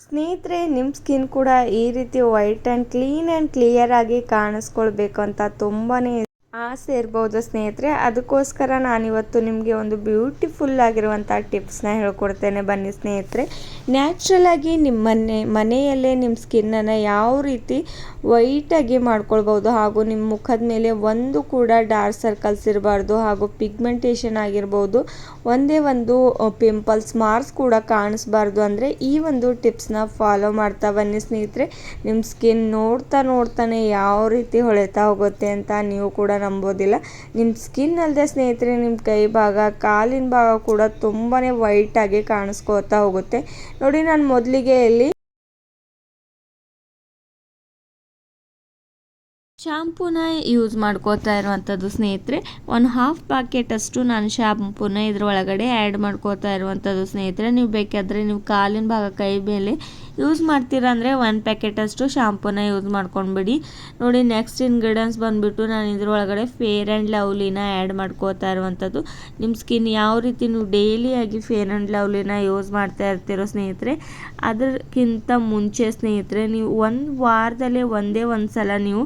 ಸ್ನೇಹಿತರೆ, ನಿಮ್ಮ ಸ್ಕಿನ್ ಕೂಡ ಈ ರೀತಿ white and clean and clear ಆಗಿ ಕಾಣಿಸ್ಕೊಳ್ಬೇಕು ಅಂತ ತುಂಬಾ ಆಸೆ ಇರ್ಬೋದು ಸ್ನೇಹಿತರೆ. ಅದಕ್ಕೋಸ್ಕರ ನಾನಿವತ್ತು ನಿಮಗೆ ಒಂದು ಬ್ಯೂಟಿಫುಲ್ ಆಗಿರುವಂಥ ಟಿಪ್ಸ್ನ ಹೇಳ್ಕೊಡ್ತೇನೆ. ಬನ್ನಿ ಸ್ನೇಹಿತರೆ, ನ್ಯಾಚುರಲ್ ಆಗಿ ನಿಮ್ಮ ಮನೆಯಲ್ಲೇ ನಿಮ್ಮ ಸ್ಕಿನ್ನನ್ನು ಯಾವ ರೀತಿ ವೈಟಾಗಿ ಮಾಡ್ಕೊಳ್ಬೋದು, ಹಾಗೂ ನಿಮ್ಮ ಮುಖದ ಮೇಲೆ ಒಂದು ಕೂಡ ಡಾರ್ಕ್ ಸರ್ಕಲ್ಸ್ ಇರಬಾರ್ದು, ಹಾಗೂ ಪಿಗ್ಮೆಂಟೇಷನ್ ಆಗಿರ್ಬೋದು, ಒಂದೇ ಒಂದು ಪಿಂಪಲ್ಸ್ ಮಾರ್ಕ್ಸ್ ಕೂಡ ಕಾಣಿಸ್ಬಾರ್ದು ಅಂದರೆ ಈ ಒಂದು ಟಿಪ್ಸ್ನ ಫಾಲೋ ಮಾಡ್ತಾ ಬನ್ನಿ ಸ್ನೇಹಿತರೆ. ನಿಮ್ಮ ಸ್ಕಿನ್ ನೋಡ್ತಾನೆ ಯಾವ ರೀತಿ ಹೊಳೆತಾ ಹೋಗುತ್ತೆ ಅಂತ ನೀವು ಕೂಡ ನಂಬೋದಿಲ್ಲ. ನಿಮ್ಮ ಸ್ಕಿನ್ ಅಲ್ಲದೆ ಸ್ನೇಹಿತರೆ, ನಿಮ್ಮ ಕೈ ಭಾಗ, ಕಾಲಿನ ಭಾಗ ಕೂಡ ತುಂಬಾ ವೈಟಾಗಿ ಕಾಣಿಸ್ಕೋತಾ ಹೋಗುತ್ತೆ. ನೋಡಿ, ನಾನು ಮೊದಲಿಗೆ ಇಲ್ಲಿ ಶಾಂಪೂನ ಯೂಸ್ ಮಾಡ್ಕೋತಾ ಇರುವಂಥದ್ದು ಸ್ನೇಹಿತರೆ. 1/2 ಪ್ಯಾಕೆಟಷ್ಟು ನಾನು ಶಾಂಪೂನ ಇದ್ರೊಳಗಡೆ ಆ್ಯಡ್ ಮಾಡ್ಕೋತಾ ಇರುವಂಥದ್ದು ಸ್ನೇಹಿತರೆ. ನೀವು ಬೇಕಾದರೆ ನೀವು ಕಾಲಿನ ಭಾಗ, ಕೈ ಮೇಲೆ ಯೂಸ್ ಮಾಡ್ತೀರಾ ಅಂದರೆ 1 ಪ್ಯಾಕೆಟಷ್ಟು ಶಾಂಪೂನ ಯೂಸ್ ಮಾಡ್ಕೊಂಡ್ಬಿಡಿ. ನೋಡಿ, ನೆಕ್ಸ್ಟ್ ಇಂಗ್ರೀಡಿಯೆಂಟ್ಸ್ ಬಂದುಬಿಟ್ಟು ನಾನು ಇದ್ರೊಳಗಡೆ ಫೇರ್ ಆ್ಯಂಡ್ ಲವ್ಲಿನ ಆ್ಯಡ್ ಮಾಡ್ಕೋತಾ ಇರುವಂಥದ್ದು. ನಿಮ್ಮ ಸ್ಕಿನ್ ಯಾವ ರೀತಿ ನೀವು ಡೈಲಿಯಾಗಿ ಫೇರ್ ಆ್ಯಂಡ್ ಲವ್ಲಿನ ಯೂಸ್ ಮಾಡ್ತಾ ಇರ್ತೀರೋ ಸ್ನೇಹಿತರೆ, ಅದಕ್ಕಿಂತ ಮುಂಚೆ ಸ್ನೇಹಿತರೆ, ನೀವು ಒಂದು ವಾರದಲ್ಲೇ ಒಂದೇ ಒಂದು ಸಲ ನೀವು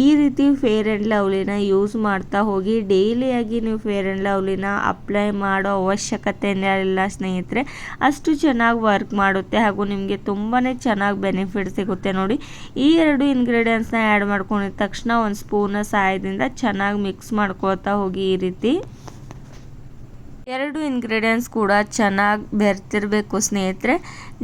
ಈ ರೀತಿ ಫೇರ್ ಆ್ಯಂಡ್ ಲವ್ಲಿನ ಯೂಸ್ ಮಾಡ್ತಾ ಹೋಗಿ. ಡೈಲಿಯಾಗಿ ನೀವು ಫೇರ್ ಆ್ಯಂಡ್ ಲವ್ಲಿನ ಅಪ್ಲೈ ಮಾಡೋ ಅವಶ್ಯಕತೆನೇ ಇಲ್ಲ ಸ್ನೇಹಿತರೆ. ಅಷ್ಟು ಚೆನ್ನಾಗಿ ವರ್ಕ್ ಮಾಡುತ್ತೆ, ಹಾಗೂ ನಿಮಗೆ ತುಂಬಾ ಚೆನ್ನಾಗಿ ಬೆನಿಫಿಟ್ ಸಿಗುತ್ತೆ. ನೋಡಿ, ಈ 2 ಇಂಗ್ರೀಡಿಯೆಂಟ್ಸ್ನ ಆ್ಯಡ್ ಮಾಡ್ಕೊಂಡಿದ ತಕ್ಷಣ ಒಂದು ಸ್ಪೂನ ಸಹಾಯದಿಂದ ಚೆನ್ನಾಗಿ ಮಿಕ್ಸ್ ಮಾಡ್ಕೊಳ್ತಾ ಹೋಗಿ. ಈ ರೀತಿ 2 ಇಂಗ್ರೀಡಿಯೆಂಟ್ಸ್ ಕೂಡ ಚೆನ್ನಾಗಿ ಬೆರ್ತಿರಬೇಕು ಸ್ನೇಹಿತರೆ.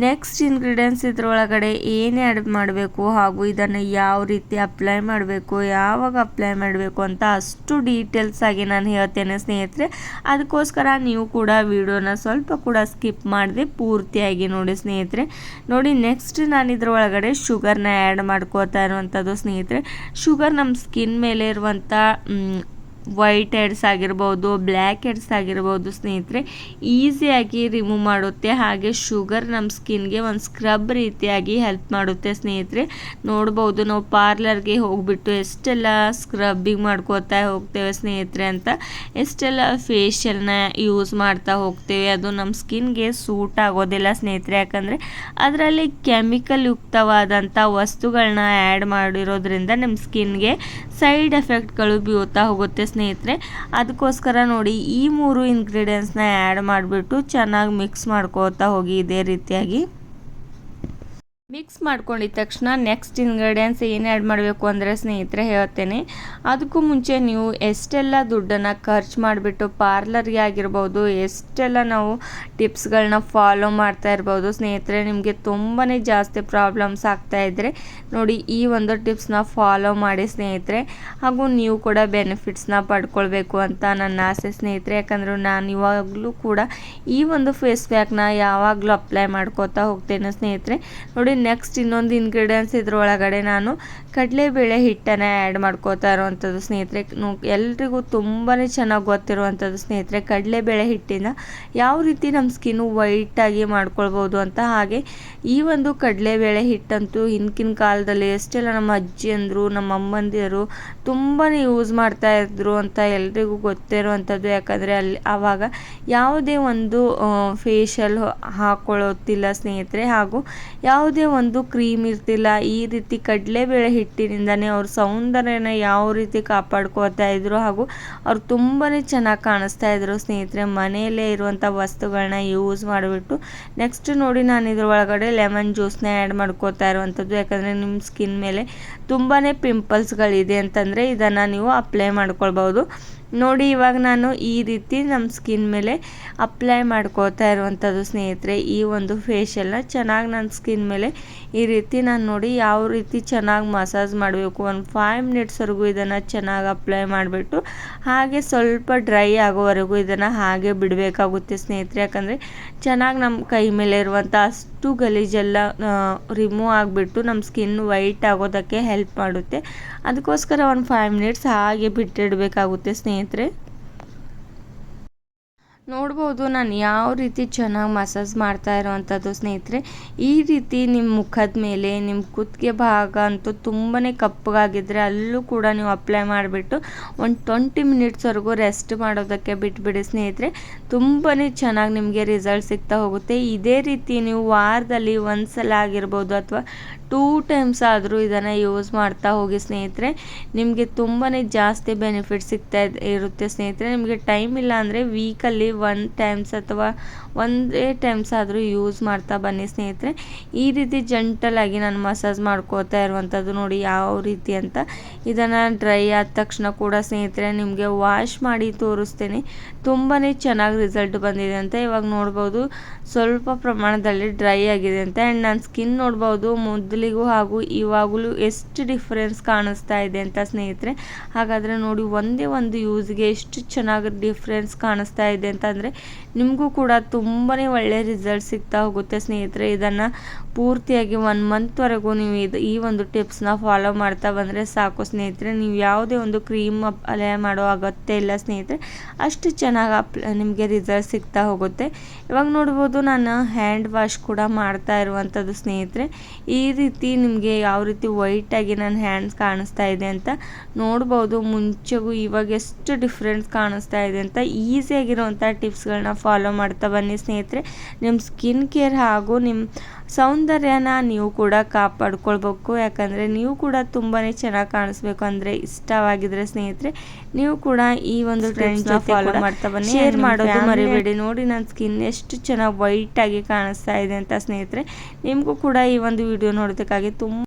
ನೆಕ್ಸ್ಟ್ ಇಂಗ್ರೀಡಿಯೆಂಟ್ಸ್ ಇದ್ರೊಳಗಡೆ ಏನು ಆ್ಯಡ್ ಮಾಡಬೇಕು, ಹಾಗೂ ಇದನ್ನು ಯಾವ ರೀತಿ ಅಪ್ಲೈ ಮಾಡಬೇಕು, ಯಾವಾಗ ಅಪ್ಲೈ ಮಾಡಬೇಕು ಅಂತ ಅಷ್ಟು ಡೀಟೇಲ್ಸ್ ಆಗಿ ನಾನು ಹೇಳ್ತೇನೆ ಸ್ನೇಹಿತರೆ. ಅದಕ್ಕೋಸ್ಕರ ನೀವು ಕೂಡ ವಿಡಿಯೋನ ಸ್ವಲ್ಪ ಕೂಡ ಸ್ಕಿಪ್ ಮಾಡದೆ ಪೂರ್ತಿಯಾಗಿ ನೋಡಿ ಸ್ನೇಹಿತರೆ. ನೋಡಿ, ನೆಕ್ಸ್ಟ್ ನಾನು ಇದ್ರೊಳಗಡೆ ಶುಗರ್ನ ಆ್ಯಡ್ ಮಾಡ್ಕೋತಾ ಇರುವಂಥದ್ದು ಸ್ನೇಹಿತರೆ. ಶುಗರ್ ನಮ್ಮ ಸ್ಕಿನ್ ಮೇಲೆ ಇರುವಂಥ ವೈಟ್ ಹೆಡ್ಸ್ ಆಗಿರ್ಬೋದು, ಬ್ಲ್ಯಾಕ್ ಹೆಡ್ಸ್ ಆಗಿರ್ಬೋದು ಸ್ನೇಹಿತರೆ, ಈಸಿಯಾಗಿ ರಿಮೂವ್ ಮಾಡುತ್ತೆ. ಹಾಗೆ ಶುಗರ್ ನಮ್ಮ ಸ್ಕಿನ್ಗೆ ಒಂದು ಸ್ಕ್ರಬ್ ರೀತಿಯಾಗಿ ಹೆಲ್ಪ್ ಮಾಡುತ್ತೆ ಸ್ನೇಹಿತರೆ. ನೋಡ್ಬೋದು, ನಾವು ಪಾರ್ಲರ್ಗೆ ಹೋಗ್ಬಿಟ್ಟು ಎಷ್ಟೆಲ್ಲ ಸ್ಕ್ರಬ್ಬಿಂಗ್ ಮಾಡ್ಕೋತಾ ಹೋಗ್ತೇವೆ ಸ್ನೇಹಿತರೆ ಅಂತ, ಎಷ್ಟೆಲ್ಲ ಫೇಶಿಯಲ್ನ ಯೂಸ್ ಮಾಡ್ತಾ ಹೋಗ್ತೇವೆ. ಅದು ನಮ್ಮ ಸ್ಕಿನ್ಗೆ ಸೂಟ್ ಆಗೋದಿಲ್ಲ ಸ್ನೇಹಿತರೆ, ಯಾಕಂದರೆ ಅದರಲ್ಲಿ ಕೆಮಿಕಲ್ ಯುಕ್ತವಾದಂಥ ವಸ್ತುಗಳನ್ನ ಆ್ಯಡ್ ಮಾಡಿರೋದ್ರಿಂದ ನಮ್ಮ ಸ್ಕಿನ್ಗೆ ಸೈಡ್ ಎಫೆಕ್ಟ್ಗಳು ಬೀಳ್ತಾ ಹೋಗುತ್ತೆ ಸ್ನೇಹಿತರೆ. ಅದಕ್ಕೋಸ್ಕರ ನೋಡಿ, ಈ 3 ಇಂಗ್ರೀಡಿಯೆಂಟ್ಸ್ನ ಆ್ಯಡ್ ಮಾಡಿಬಿಟ್ಟು ಚೆನ್ನಾಗಿ ಮಿಕ್ಸ್ ಮಾಡ್ಕೋತಾ ಹೋಗಿ. ಇದೇ ರೀತಿಯಾಗಿ ಮಿಕ್ಸ್ ಮಾಡ್ಕೊಂಡಿದ ತಕ್ಷಣ ನೆಕ್ಸ್ಟ್ ಇಂಗ್ರೀಡಿಯೆಂಟ್ಸ್ ಏನು ಆ್ಯಡ್ ಮಾಡಬೇಕು ಅಂದರೆ ಸ್ನೇಹಿತರೆ ಹೇಳ್ತೇನೆ. ಅದಕ್ಕೂ ಮುಂಚೆ ನೀವು ಎಷ್ಟೆಲ್ಲ ದುಡ್ಡನ್ನು ಖರ್ಚು ಮಾಡಿಬಿಟ್ಟು ಪಾರ್ಲರ್ಗೆ ಆಗಿರ್ಬೋದು, ಎಷ್ಟೆಲ್ಲ ನಾವು ಟಿಪ್ಸ್ಗಳನ್ನ ಫಾಲೋ ಮಾಡ್ತಾ ಇರ್ಬೋದು ಸ್ನೇಹಿತರೆ, ನಿಮಗೆ ತುಂಬಾ ಜಾಸ್ತಿ ಪ್ರಾಬ್ಲಮ್ಸ್ ಆಗ್ತಾಯಿದ್ರೆ ನೋಡಿ, ಈ ಒಂದು ಟಿಪ್ಸ್ನ ಫಾಲೋ ಮಾಡಿ ಸ್ನೇಹಿತರೆ. ಹಾಗೂ ನೀವು ಕೂಡ ಬೆನಿಫಿಟ್ಸ್ನ ಪಡ್ಕೊಳ್ಬೇಕು ಅಂತ ನನ್ನ ಆಸೆ ಸ್ನೇಹಿತರೆ. ಯಾಕಂದರೆ ನಾನು ಇವಾಗಲೂ ಕೂಡ ಈ ಒಂದು ಫೇಸ್ ಪ್ಯಾಕ್ನ ಯಾವಾಗಲೂ ಅಪ್ಲೈ ಮಾಡ್ಕೋತಾ ಹೋಗ್ತೇನೆ ಸ್ನೇಹಿತರೆ. ನೋಡಿ, ನೆಕ್ಸ್ಟ್ ಇನ್ನೊಂದು ಇಂಗ್ರೀಡಿಯೆಂಟ್ಸ್ ಇದ್ರೊಳಗಡೆ ನಾನು ಕಡಲೆಬೇಳೆ ಹಿಟ್ಟನ್ನು ಆ್ಯಡ್ ಮಾಡ್ಕೋತಾ ಇರುವಂಥದ್ದು ಸ್ನೇಹಿತರೆ. ಎಲ್ರಿಗೂ ತುಂಬಾ ಚೆನ್ನಾಗಿ ಗೊತ್ತಿರುವಂಥದ್ದು ಸ್ನೇಹಿತರೆ, ಕಡಲೆಬೇಳೆ ಹಿಟ್ಟಿಂದ ಯಾವ ರೀತಿ ನಮ್ಮ ಸ್ಕಿನ್ನು ವೈಟಾಗಿ ಮಾಡ್ಕೊಳ್ಬೋದು ಅಂತ. ಹಾಗೆ ಈ ಒಂದು ಕಡಲೆಬೇಳೆ ಹಿಟ್ಟಂತೂ ಹಿಂದಿನ ಕಾಲದಲ್ಲಿ ಎಷ್ಟೆಲ್ಲ ನಮ್ಮ ಅಜ್ಜಿಯಂದರು, ನಮ್ಮ ಅಮ್ಮಂದಿರು ತುಂಬಾ ಯೂಸ್ ಮಾಡ್ತಾ ಇದ್ರು ಅಂತ ಎಲ್ರಿಗೂ ಗೊತ್ತಿರುವಂಥದ್ದು. ಯಾಕಂದರೆ ಆವಾಗ ಯಾವುದೇ ಒಂದು ಫೇಶಿಯಲ್ ಹಾಕೊಳ್ಳೋತಿಲ್ಲ ಸ್ನೇಹಿತರೆ, ಹಾಗೂ ಯಾವುದೇ ಒಂದು ಕ್ರೀಮ್ ಇರ್ತಿಲ್ಲ. ಈ ರೀತಿ ಕಡಲೆಬೇಳೆ ಹಿಟ್ಟಿನಿಂದನೇ ಅವ್ರ ಸೌಂದರ್ಯನ ಯಾವ ರೀತಿ ಕಾಪಾಡ್ಕೋತಾ ಇದ್ರು, ಹಾಗೂ ಅವ್ರು ತುಂಬಾ ಚೆನ್ನಾಗಿ ಕಾಣಿಸ್ತಾ ಇದ್ರು ಸ್ನೇಹಿತರೆ, ಮನೆಯಲ್ಲೇ ಇರುವಂಥ ವಸ್ತುಗಳನ್ನ ಯೂಸ್ ಮಾಡಿಬಿಟ್ಟು. ನೆಕ್ಸ್ಟ್ ನೋಡಿ, ನಾನು ಇದ್ರೊಳಗಡೆ ಲೆಮನ್ ಜ್ಯೂಸ್ನ ಆ್ಯಡ್ ಮಾಡ್ಕೋತಾ ಇರುವಂಥದ್ದು. ಯಾಕಂದರೆ ನಿಮ್ಮ ಸ್ಕಿನ್ ಮೇಲೆ ತುಂಬಾ ಪಿಂಪಲ್ಸ್ಗಳಿದೆ ಅಂತಂದರೆ ಇದನ್ನು ನೀವು ಅಪ್ಲೈ ಮಾಡ್ಕೊಳ್ಬೋದು. ನೋಡಿ, ಇವಾಗ ನಾನು ಈ ರೀತಿ ನಮ್ಮ ಸ್ಕಿನ್ ಮೇಲೆ ಅಪ್ಲೈ ಮಾಡ್ಕೋತಾ ಇರುವಂಥದ್ದು ಸ್ನೇಹಿತರೆ. ಈ ಒಂದು ಫೇಶಿಯಲ್ನ ಚೆನ್ನಾಗಿ ನನ್ನ ಸ್ಕಿನ್ ಮೇಲೆ ಈ ರೀತಿ ನಾನು ನೋಡಿ ಯಾವ ರೀತಿ ಚೆನ್ನಾಗಿ ಮಸಾಜ್ ಮಾಡಬೇಕು. ಒಂದು 5 ಮಿನಿಟ್ಸ್ವರೆಗೂ ಇದನ್ನು ಚೆನ್ನಾಗಿ ಅಪ್ಲೈ ಮಾಡಿಬಿಟ್ಟು ಹಾಗೆ ಸ್ವಲ್ಪ ಡ್ರೈ ಆಗೋವರೆಗೂ ಇದನ್ನು ಹಾಗೆ ಬಿಡಬೇಕಾಗುತ್ತೆ ಸ್ನೇಹಿತರೆ. ಯಾಕಂದರೆ ಚೆನ್ನಾಗಿ ನಮ್ಮ ಕೈ ಮೇಲೆ ಇರುವಂಥ ಅಷ್ಟು ಗಲೀಜೆಲ್ಲ ರಿಮೂವ್ ಆಗಿಬಿಟ್ಟು ನಮ್ಮ ಸ್ಕಿನ್ ವೈಟ್ ಆಗೋದಕ್ಕೆ ಹೆಲ್ಪ್ ಮಾಡುತ್ತೆ. ಅದಕ್ಕೋಸ್ಕರ ಒಂದು 5 ಮಿನಿಟ್ಸ್ ಹಾಗೆ ಬಿಟ್ಟಿಡಬೇಕಾಗುತ್ತೆ ಸ್ನೇಹಿತರೆ. ನೋಡ್ಬೋದು ನಾನು ಯಾವ ರೀತಿ ಚೆನ್ನಾಗಿ ಮಸಾಜ್ ಮಾಡ್ತಾ ಇರೋವಂಥದ್ದು ಸ್ನೇಹಿತರೆ. ಈ ರೀತಿ ನಿಮ್ಮ ಮುಖದ ಮೇಲೆ ನಿಮ್ಮ ಕುತ್ತಿಗೆ ಭಾಗ ಅಂತೂ ತುಂಬಾ ಕಪ್ಪಗಾಗಿದ್ದರೆ ಅಲ್ಲೂ ಕೂಡ ನೀವು ಅಪ್ಲೈ ಮಾಡಿಬಿಟ್ಟು ಒಂದು 20 ಮಿನಿಟ್ಸ್ವರೆಗೂ ರೆಸ್ಟ್ ಮಾಡೋದಕ್ಕೆ ಬಿಟ್ಬಿಡಿ ಸ್ನೇಹಿತರೆ. ತುಂಬಾ ಚೆನ್ನಾಗಿ ನಿಮಗೆ ರಿಸಲ್ಟ್ ಸಿಗ್ತಾ ಹೋಗುತ್ತೆ. ಇದೇ ರೀತಿ ನೀವು ವಾರದಲ್ಲಿ ಒಂದು ಸಲ ಆಗಿರ್ಬೋದು ಅಥವಾ 2 ಟೈಮ್ಸ್ ಆದರೂ ಇದನ್ನು ಯೂಸ್ ಮಾಡ್ತಾ ಹೋಗಿ ಸ್ನೇಹಿತರೆ. ನಿಮಗೆ ತುಂಬಾ ಜಾಸ್ತಿ ಬೆನಿಫಿಟ್ ಸಿಗ್ತಾ ಇರುತ್ತೆ ಸ್ನೇಹಿತರೆ. ನಿಮಗೆ ಟೈಮ್ ಇಲ್ಲ ಅಂದರೆ ವೀಕಲ್ಲಿ 1 ಟೈಮ್ಸ್ ಅಥವಾ ಒಂದೇ ಟೈಮ್ಸ್ ಆದರೂ ಯೂಸ್ ಮಾಡ್ತಾ ಬನ್ನಿ ಸ್ನೇಹಿತರೆ. ಈ ರೀತಿ ಜಂಟಲಾಗಿ ನಾನು ಮಸಾಜ್ ಮಾಡ್ಕೋತಾ ಇರುವಂಥದ್ದು ನೋಡಿ ಯಾವ ರೀತಿ ಅಂತ. ಇದನ್ನು ಡ್ರೈ ಆದ ತಕ್ಷಣ ಕೂಡ ಸ್ನೇಹಿತರೆ ನಿಮಗೆ ವಾಶ್ ಮಾಡಿ ತೋರಿಸ್ತೇನೆ. ತುಂಬಾ ಚೆನ್ನಾಗಿ ರಿಸಲ್ಟ್ ಬಂದಿದೆ ಅಂತ. ಇವಾಗ ನೋಡ್ಬೋದು ಸ್ವಲ್ಪ ಪ್ರಮಾಣದಲ್ಲಿ ಡ್ರೈ ಆಗಿದೆ ಅಂತ. ಆ್ಯಂಡ್ ನನ್ನ ಸ್ಕಿನ್ ನೋಡ್ಬೋದು ಮೊದಲಿಗೂ ಹಾಗೂ ಇವಾಗಲೂ ಎಷ್ಟು ಡಿಫ್ರೆನ್ಸ್ ಕಾಣಿಸ್ತಾ ಇದೆ ಅಂತ ಸ್ನೇಹಿತರೆ. ಹಾಗಾದರೆ ನೋಡಿ ಒಂದೇ ಒಂದು ಯೂಸ್ಗೆ ಎಷ್ಟು ಚೆನ್ನಾಗಿ ಡಿಫ್ರೆನ್ಸ್ ಕಾಣಿಸ್ತಾ ಇದೆ ಅಂತಂದರೆ ನಿಮಗೂ ಕೂಡ ತುಂಬಾ ಒಳ್ಳೆ ರಿಸಲ್ಟ್ ಸಿಗ್ತಾ ಹೋಗುತ್ತೆ ಸ್ನೇಹಿತರೆ. ಇದನ್ನು ಪೂರ್ತಿಯಾಗಿ 1 ಮಂತ್ವರೆಗೂ ನೀವು ಈ ಒಂದು ಟಿಪ್ಸ್ನ ಫಾಲೋ ಮಾಡ್ತಾ ಬಂದರೆ ಸಾಕು ಸ್ನೇಹಿತರೆ. ನೀವು ಯಾವುದೇ ಒಂದು ಕ್ರೀಮ್ ಅಪ್ಲೈ ಮಾಡೋ ಅಗತ್ಯ ಇಲ್ಲ ಸ್ನೇಹಿತರೆ. ಅಷ್ಟು ಚೆನ್ನಾಗಿ ನಿಮಗೆ ರಿಸಲ್ಟ್ ಸಿಗ್ತಾ ಹೋಗುತ್ತೆ. ಇವಾಗ ನೋಡ್ಬೋದು ನಾನು ಹ್ಯಾಂಡ್ ವಾಶ್ ಕೂಡ ಮಾಡ್ತಾ ಇರುವಂಥದ್ದು ಸ್ನೇಹಿತರೆ. ಈ ರೀತಿ ನಿಮಗೆ ಯಾವ ರೀತಿ ವೈಟಾಗಿ ನನ್ನ ಹ್ಯಾಂಡ್ಸ್ ಕಾಣಿಸ್ತಾ ಇದೆ ಅಂತ ನೋಡ್ಬೋದು. ಮುಂಚೆಗೂ ಇವಾಗ ಎಷ್ಟು ಡಿಫ್ರೆನ್ಸ್ ಕಾಣಿಸ್ತಾ ಇದೆ ಅಂತ. ಈಸಿಯಾಗಿರುವಂಥ ಟಿಪ್ಸ್ಗಳನ್ನ ಫಾಲೋ ಮಾಡ್ತಾ ಬನ್ನಿ ಸ್ನೇಹಿತರೆ. ನಿಮ್ಮ ಸ್ಕಿನ್ ಕೇರ್ ಹಾಗೂ ನಿಮ್ಮ ಸೌಂದರ್ಯನ ನೀವು ಕೂಡ ಕಾಪಾಡ್ಕೊಳ್ಬೇಕು. ಯಾಕಂದರೆ ನೀವು ಕೂಡ ತುಂಬಾ ಚೆನ್ನಾಗಿ ಕಾಣಿಸ್ಬೇಕು ಅಂದರೆ ಇಷ್ಟವಾಗಿದ್ರೆ ಸ್ನೇಹಿತರೆ ನೀವು ಕೂಡ ಈ ಒಂದು ಟ್ರೆಂಡ್ಸ್ನ ಫಾಲೋ ಮಾಡ್ತಾ ಬನ್ನಿ. ಶೇರ್ ಮಾಡೋದು ಮರಿಬೇಡಿ. ನೋಡಿ ನನ್ನ ಸ್ಕಿನ್ ಎಷ್ಟು ಚೆನ್ನಾಗಿ ವೈಟಾಗಿ ಕಾಣಿಸ್ತಾ ಇದೆ ಅಂತ ಸ್ನೇಹಿತರೆ. ನಿಮಗೂ ಕೂಡ ಈ ಒಂದು ವಿಡಿಯೋ ನೋಡೋದಕ್ಕಾಗಿ ತುಂಬ